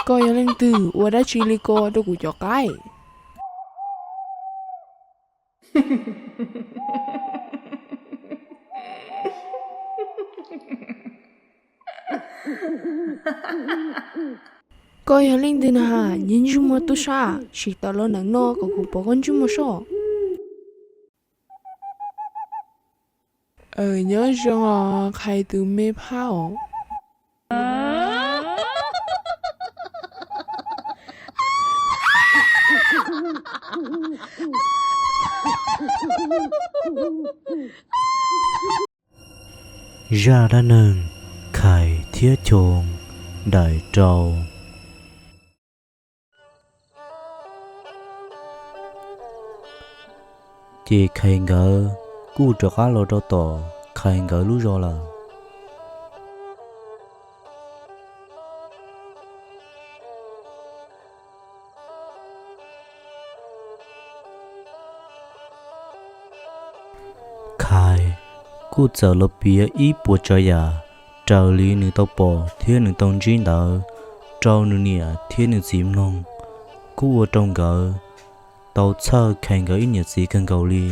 Có yếu lên từ, ua đã chỉ lý cô đâu cũng cho cái. Có yếu lên từ nà, nhìn chung mà tu sa, chỉ tao lo nắng nó có cũng bỏ con chung mà sao. Nhớ rằng khai từ mê phao. Ra đã nâng khai thiết chôn đại trâu chỉ khai ngờ cú cho cá lô trâu tổ khai ngờ lú rô là khai cú chờ lô bia ít bùa cho ya trâu lý nữ tàu bò thiên nữ tông chín đỡ trâu nữ nịa thiên nữ dìm nông cú ở trong gỡ tàu chờ khai ngờ ít nhiệt gì cần cầu li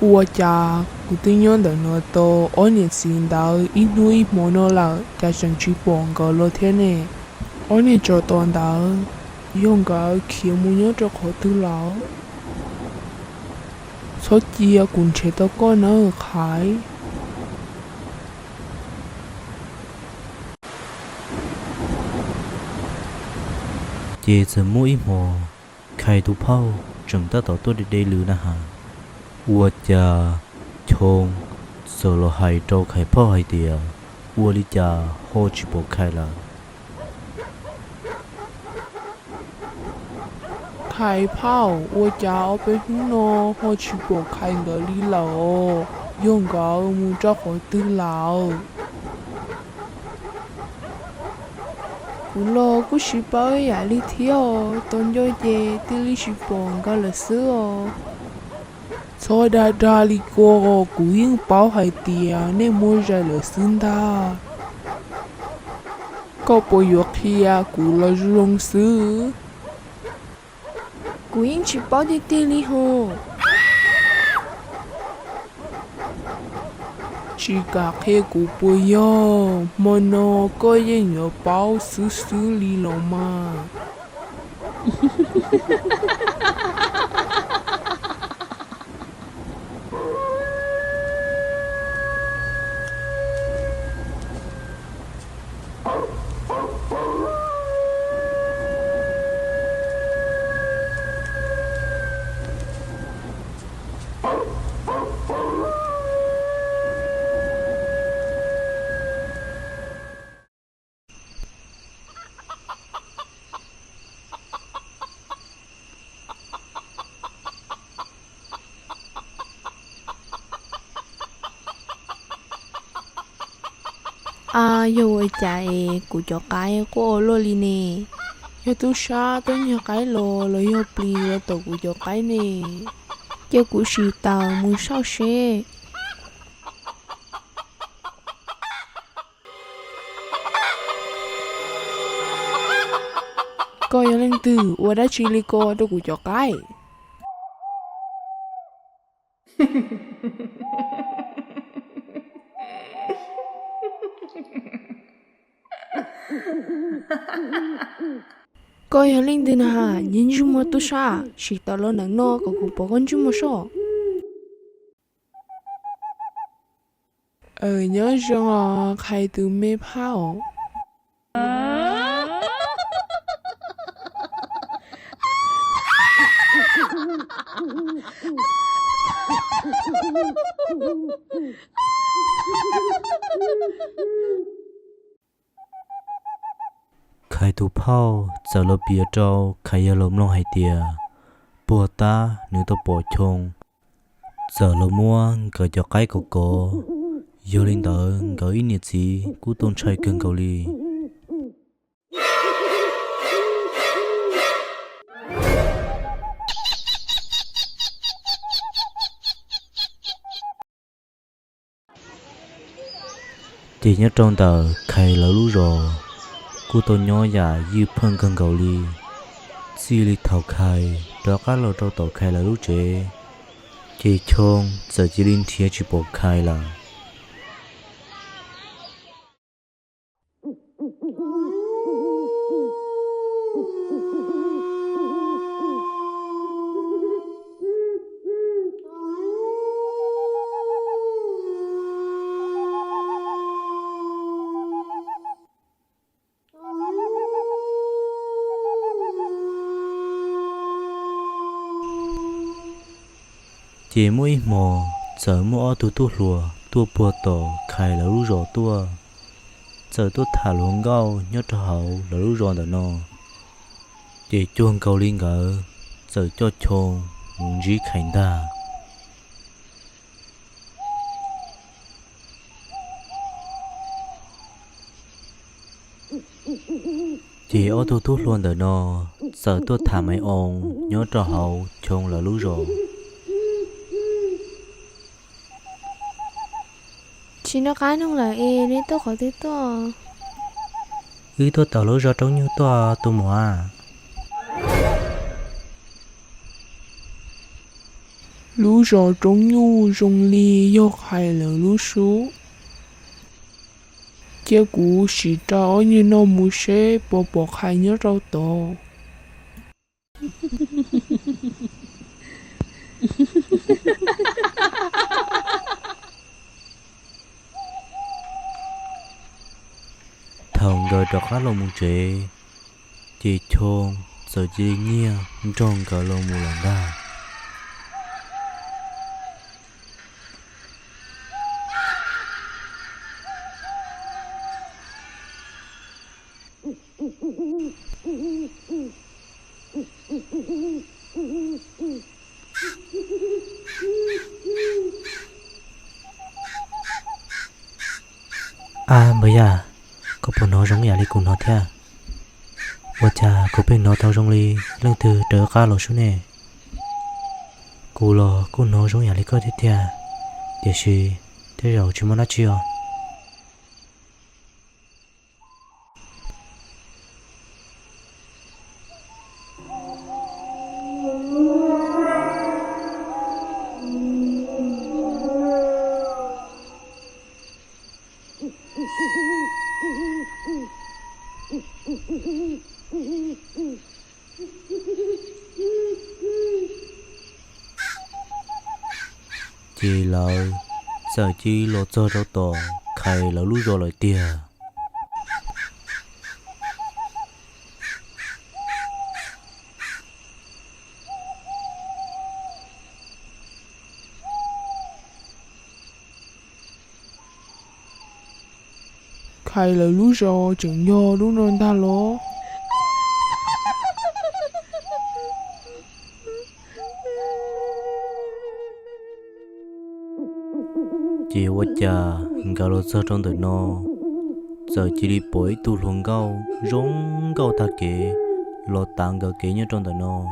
Ua cha, cụ tin nhớ đợi nó tô, ở nhiệt xin đào, ít nuôi mồ nó là, cha chẳng chỉ bọn gỡ lô thế nè. Ở nhiệt cho toàn đào, dùng gỡ khiêu mù nhớ cho khó tư lão. Số chia cũng chế tao có nó ở khái. chỉ giờ mỗi mò khai tu phao chúng ta tàu tôi đi đây lừa na hà ua cha chôn sợ lo hai trâu khai phao hai tiề ua li cha ho chỉ bộ khai là Khai phao, ua cha ở bên hướng nó, họ chỉ bộ khai ngỡ lý lão. Dùng gỡ mù cho khó tư lão. Cú lo cú chỉ bảo ya lý thiếu, tôn cho dê tư lý chỉ bọn gỡ là sữa. Sau đó ra lý cô, cú yên bảo hai tìa nên mua ra là xứng ta. Có bộ yếu kia cú lo rung sư. Cú yên chỉ bảo đi tư lý hồ. Chỉ cả khi cú bộ yếu, mà nó có yên nhớ bảo sư lý lo mà. Rồi chạy cụ cho cái của lô li nè. Yo tu sa tôi nhớ cái lô lo yo pli lo tổ cụ cho cái nè. Cho cụ sĩ tàu muốn sao xe. Có yếu lên từ, ua đã chỉ lý cô đâu cụ cho cái. Có yếu lên từ nà, nhìn chung mà tu sa, chỉ tao lo nắng nó có cũng bỏ con chung mà sao. Nhớ rằng khai từ mê phao. khai tu phao giờ lo bia trâu khai giờ lom long hai tiề bùa ta nữ tàu bò chôn giờ lo mua gửi cho cái cổ vô linh đỡ gửi nhiệt gì cú tôn trai cơn cầu ly chỉ nhớ trong tờ khai lỡ lú rồi cô tôi nhỏ già như phân cân cầu ly xì lì thầu khai đó cá lô trâu tàu khai lỡ lú chế chỉ chôn giờ chỉ linh thiệt chỉ bộ khai là chỉ mỗi mò giờ mỗi tu lùa tu bùa tổ khai lỡ lú rồi tua giờ tu thả luôn gao nhớ cho hậu lỡ lú rồi đó nó chỉ chuông cầu linh ngờ giờ cho chôn muốn gì khánh ta chỉ ô tu luôn đó nó giờ tu thả mấy ông nhớ cho hậu chôn lỡ lú rồi chỉ nó cái nông là nên tôi khỏi thấy tôi ý tôi tao lú rồi trong như tôi mua à lú rò trống nhu rong li yo khai lỡ lú sú结果是找你那木些宝宝开你找到。thằng gờ đọc khá lòng mù chế chỉ chôn giờ chỉ nhia trong cả lòng mù lòng đa à bây giờ có bộ nó giống nhà đi cùng nó thế và cha có bên nó tao giống đi lần từ trở cá lỗ xuống nè cô lo cô nó giống nhà đi có thế thế để gì thế rồi chúng nó chưa chỉ là giờ chỉ lo cho đâu to khai là lú rồi lại tia khai là lú rò chừng do lú non ta lo. chỉ và cha gạo lo cho trong đời nó giờ chỉ đi bổi tu luồng gạo rong gạo ta kể lo tàng gạo kể nhớ trong đời nó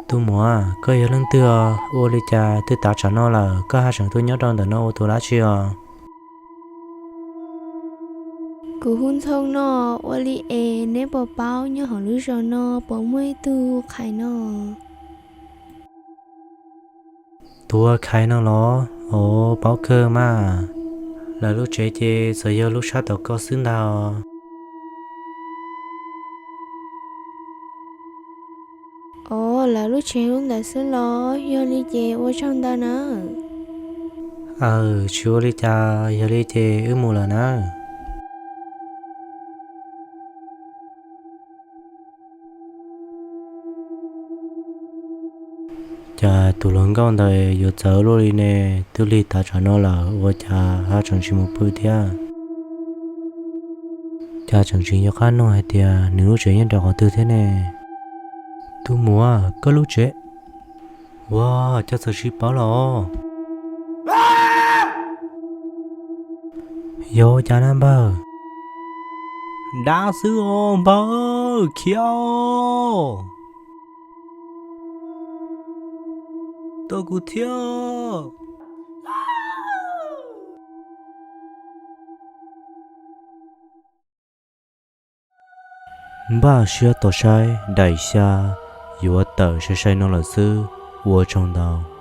tu mua có yêu lần tua ô li cha tu ta cho nó là có hai sản tu nhớ trong đời nó ô tu lá chưa Cứ hôn thông nó ô li nếu bỏ bao như họ lú rò nó bỏ mới tu khai nó. tua khai nó lo ô báo cơ mà là lúc trẻ chơi giờ giờ lúc sát đầu có xứng đào Ồ là lúc trẻ lúc đã xứ lo do li chè ô trong ta nữa. chúa li cha giờ li chơi ư mù là nè cha tụ lớn con đời giờ chờ luôn đi nè tu li ta cho nó là ô cha hai chẳng chỉ một bữa thia cha chẳng chỉ cho khán nó hay thia nếu chuyện nhân đạo họ tư thế nè tu mua có lúc chế wow cha sợ ship báo lo yo cha nam bơ đa sư ôm bơ khiêu tôi cũng theo ba xưa tổ sai đại xa yếu tờ sẽ sai nó là sư vua trong đầu